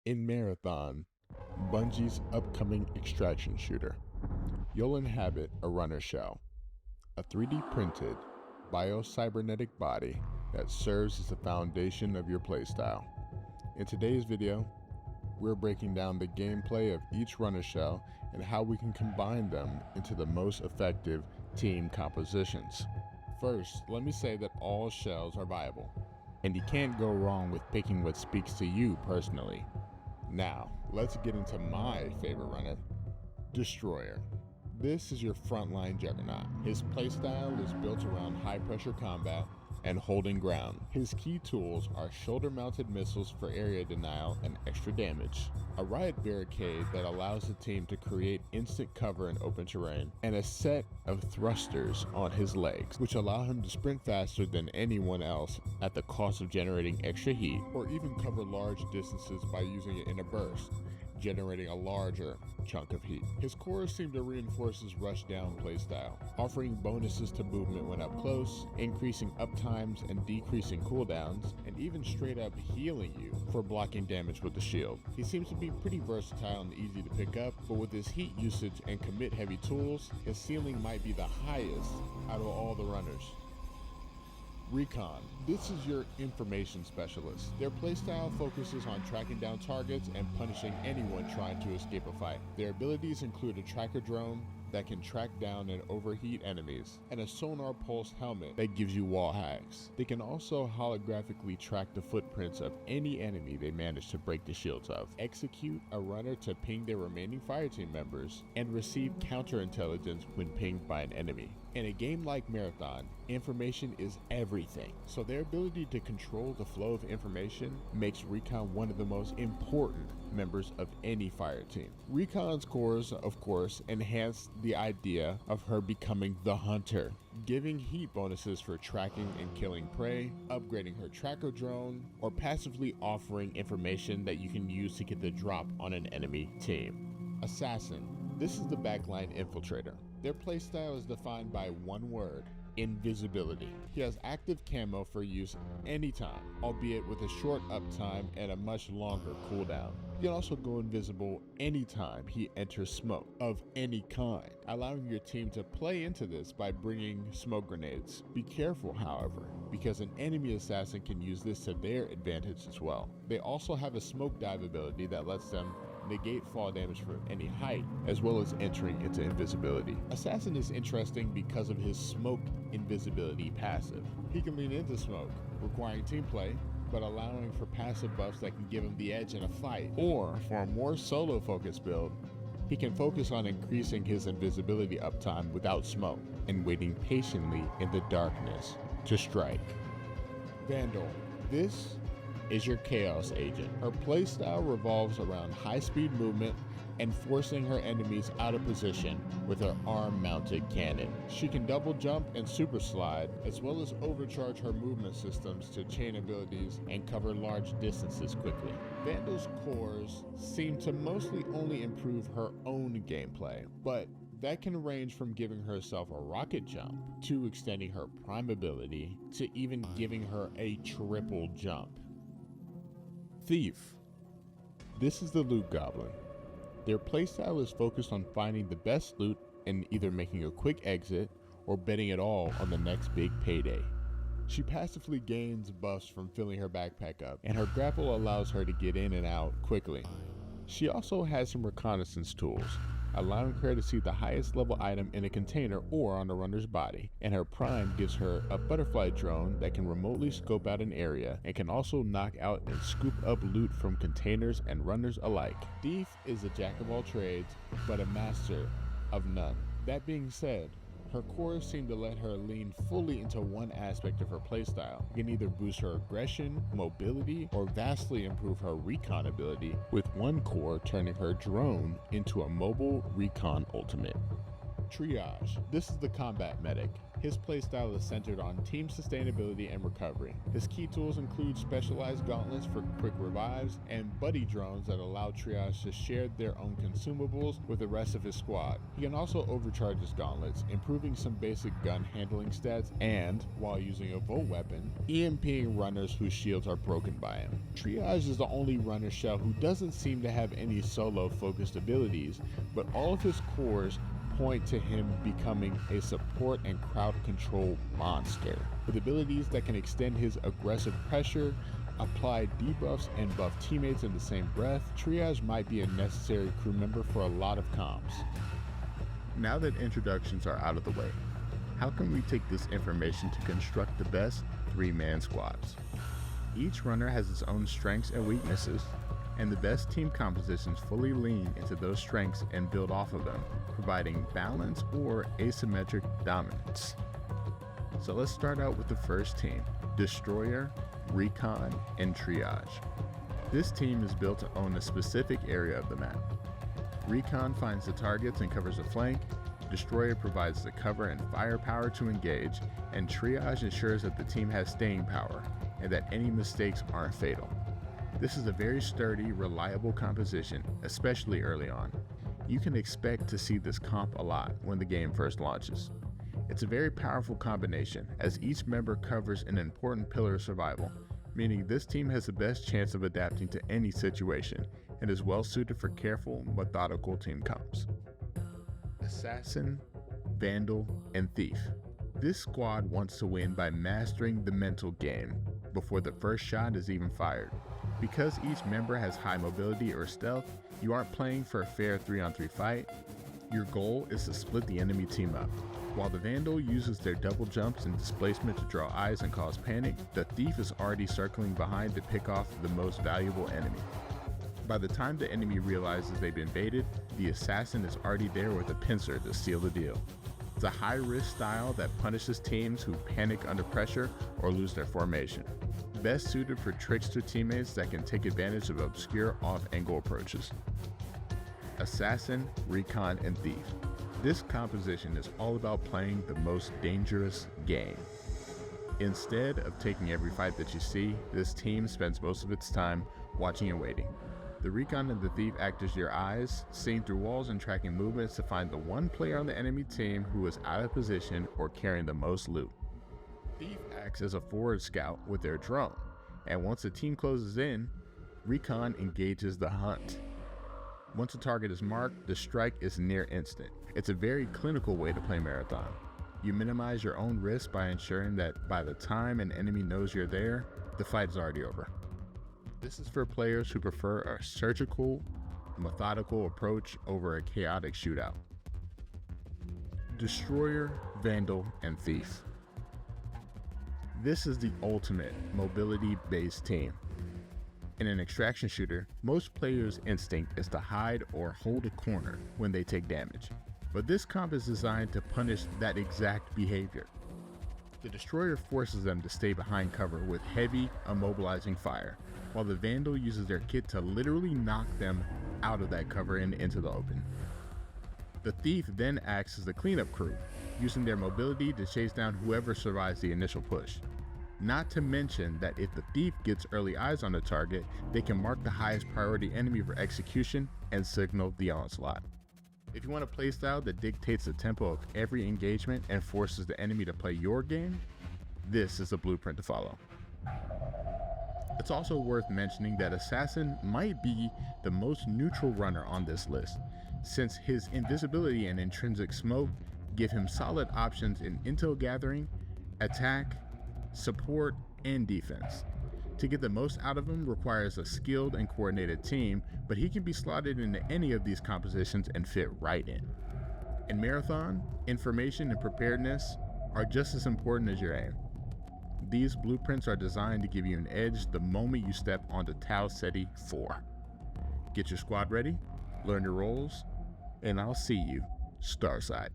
In Marathon, Bungie's upcoming extraction shooter, you'll inhabit a runner shell, a 3D printed biocybernetic body that serves as the foundation of your playstyle. In today's video, we're breaking down the gameplay of each runner shell and how we can combine them into the most effective team compositions. First, let me say that all shells are viable, and you can't go wrong with picking what speaks to you personally. Now, let's get into my favorite runner, Destroyer. This is your frontline juggernaut. His playstyle is built around high-pressure combat and holding ground. His key tools are shoulder-mounted missiles for area denial and extra damage, a riot barricade that allows the team to create instant cover in open terrain, and a set of thrusters on his legs, which allow him to sprint faster than anyone else at the cost of generating extra heat, or even cover large distances by using it in a burst, generating a larger chunk of heat. His cores seem to reinforce his rush down playstyle, offering bonuses to movement when up close, increasing uptimes and decreasing cooldowns, and even straight up healing you for blocking damage with the shield. He seems to be pretty versatile and easy to pick up, but with his heat usage and commit heavy tools, his ceiling might be the highest out of all the runners. Recon. This is your information specialist. Their playstyle focuses on tracking down targets and punishing anyone trying to escape a fight. Their abilities include a tracker drone that can track down and overheat enemies, and a sonar pulse helmet that gives you wall hacks. They can also holographically track the footprints of any enemy they manage to break the shields of, execute a runner to ping their remaining fireteam members, and receive counterintelligence when pinged by an enemy. In a game like Marathon, information is everything, so their ability to control the flow of information makes Recon one of the most important members of any fire team. Recon's cores, of course, enhance the idea of her becoming the hunter, giving heat bonuses for tracking and killing prey, upgrading her tracker drone, or passively offering information that you can use to get the drop on an enemy team. Assassin. This is the backline infiltrator. Their playstyle is defined by one word: invisibility. He has active camo for use anytime, albeit with a short uptime and a much longer cooldown. He can also go invisible anytime he enters smoke of any kind, allowing your team to play into this by bringing smoke grenades. Be careful, however, because an enemy assassin can use this to their advantage as well. They also have a smoke dive ability that lets them negate fall damage from any height, as well as entering into invisibility. Assassin is interesting because of his smoke invisibility passive. He can lean into smoke, requiring team play, but allowing for passive buffs that can give him the edge in a fight. Or, for a more solo-focused build, he can focus on increasing his invisibility uptime without smoke, and waiting patiently in the darkness to strike. Vandal. This is your chaos agent. Her playstyle revolves around high-speed movement and forcing her enemies out of position with her arm-mounted cannon. She can double jump and super slide, as well as overcharge her movement systems to chain abilities and cover large distances quickly. Vandal's cores seem to mostly only improve her own gameplay, but that can range from giving herself a rocket jump, to extending her prime ability, to even giving her a triple jump. Thief. This is the loot goblin. Their playstyle is focused on finding the best loot and either making a quick exit or betting it all on the next big payday. She passively gains buffs from filling her backpack up, and her grapple allows her to get in and out quickly. She also has some reconnaissance tools, allowing her to see the highest level item in a container or on a runner's body, and her prime gives her a butterfly drone that can remotely scope out an area and can also knock out and scoop up loot from containers and runners alike. Thief is a jack of all trades, but a master of none. That being said, her cores seem to let her lean fully into one aspect of her playstyle. It can either boost her aggression, mobility, or vastly improve her recon ability, with one core turning her drone into a mobile recon ultimate. Triage. This is the combat medic. His playstyle is centered on team sustainability and recovery. His key tools include specialized gauntlets for quick revives and buddy drones that allow Triage to share their own consumables with the rest of his squad. He can also overcharge his gauntlets, improving some basic gun handling stats and, while using a Volt weapon, EMPing runners whose shields are broken by him. Triage is the only runner shell who doesn't seem to have any solo focused abilities, but all of his cores point to him becoming a support and crowd control monster. With abilities that can extend his aggressive pressure, apply debuffs, and buff teammates in the same breath, Triage might be a necessary crew member for a lot of comms. Now that introductions are out of the way, how can we take this information to construct the best 3-man squads? Each runner has its own strengths and weaknesses, and the best team compositions fully lean into those strengths and build off of them, providing balance or asymmetric dominance. So let's start out with the first team: Destroyer, Recon, and Triage. This team is built to own a specific area of the map. Recon finds the targets and covers the flank, Destroyer provides the cover and firepower to engage, and Triage ensures that the team has staying power and that any mistakes aren't fatal. This is a very sturdy, reliable composition, especially early on. You can expect to see this comp a lot when the game first launches. It's a very powerful combination, as each member covers an important pillar of survival, meaning this team has the best chance of adapting to any situation and is well suited for careful, methodical team comps. Assassin, Vandal, and Thief. This squad wants to win by mastering the mental game before the first shot is even fired. Because each member has high mobility or stealth, you aren't playing for a fair 3-on-3 fight. Your goal is to split the enemy team up. While the Vandal uses their double jumps and displacement to draw eyes and cause panic, the Thief is already circling behind to pick off the most valuable enemy. By the time the enemy realizes they've been baited, the Assassin is already there with a pincer to seal the deal. It's a high-risk style that punishes teams who panic under pressure or lose their formation. Best suited for trickster teammates that can take advantage of obscure off-angle approaches. Assassin, Recon, and Thief. This composition is all about playing the most dangerous game. Instead of taking every fight that you see, this team spends most of its time watching and waiting. The Recon and the Thief act as your eyes, seeing through walls and tracking movements to find the one player on the enemy team who is out of position or carrying the most loot. Thief acts as a forward scout with their drone, and once the team closes in, Recon engages the hunt. Once a target is marked, the strike is near instant. It's a very clinical way to play Marathon. You minimize your own risk by ensuring that by the time an enemy knows you're there, the fight is already over. This is for players who prefer a surgical, methodical approach over a chaotic shootout. Destroyer, Vandal, and Thief. This is the ultimate mobility-based team. In an extraction shooter, most players' instinct is to hide or hold a corner when they take damage, but this comp is designed to punish that exact behavior. The Destroyer forces them to stay behind cover with heavy, immobilizing fire, while the Vandal uses their kit to literally knock them out of that cover and into the open. The Thief then acts as the cleanup crew, using their mobility to chase down whoever survives the initial push. Not to mention that if the Thief gets early eyes on the target, they can mark the highest priority enemy for execution and signal the onslaught. If you want a playstyle that dictates the tempo of every engagement and forces the enemy to play your game, this is the blueprint to follow. It's also worth mentioning that Assassin might be the most neutral runner on this list, since his invisibility and intrinsic smoke give him solid options in intel gathering, attack, support, and defense. To get the most out of him requires a skilled and coordinated team, but he can be slotted into any of these compositions and fit right in. In Marathon, information and preparedness are just as important as your aim. These blueprints are designed to give you an edge the moment you step onto Tau Ceti IV. Get your squad ready, learn your roles, and I'll see you Starside.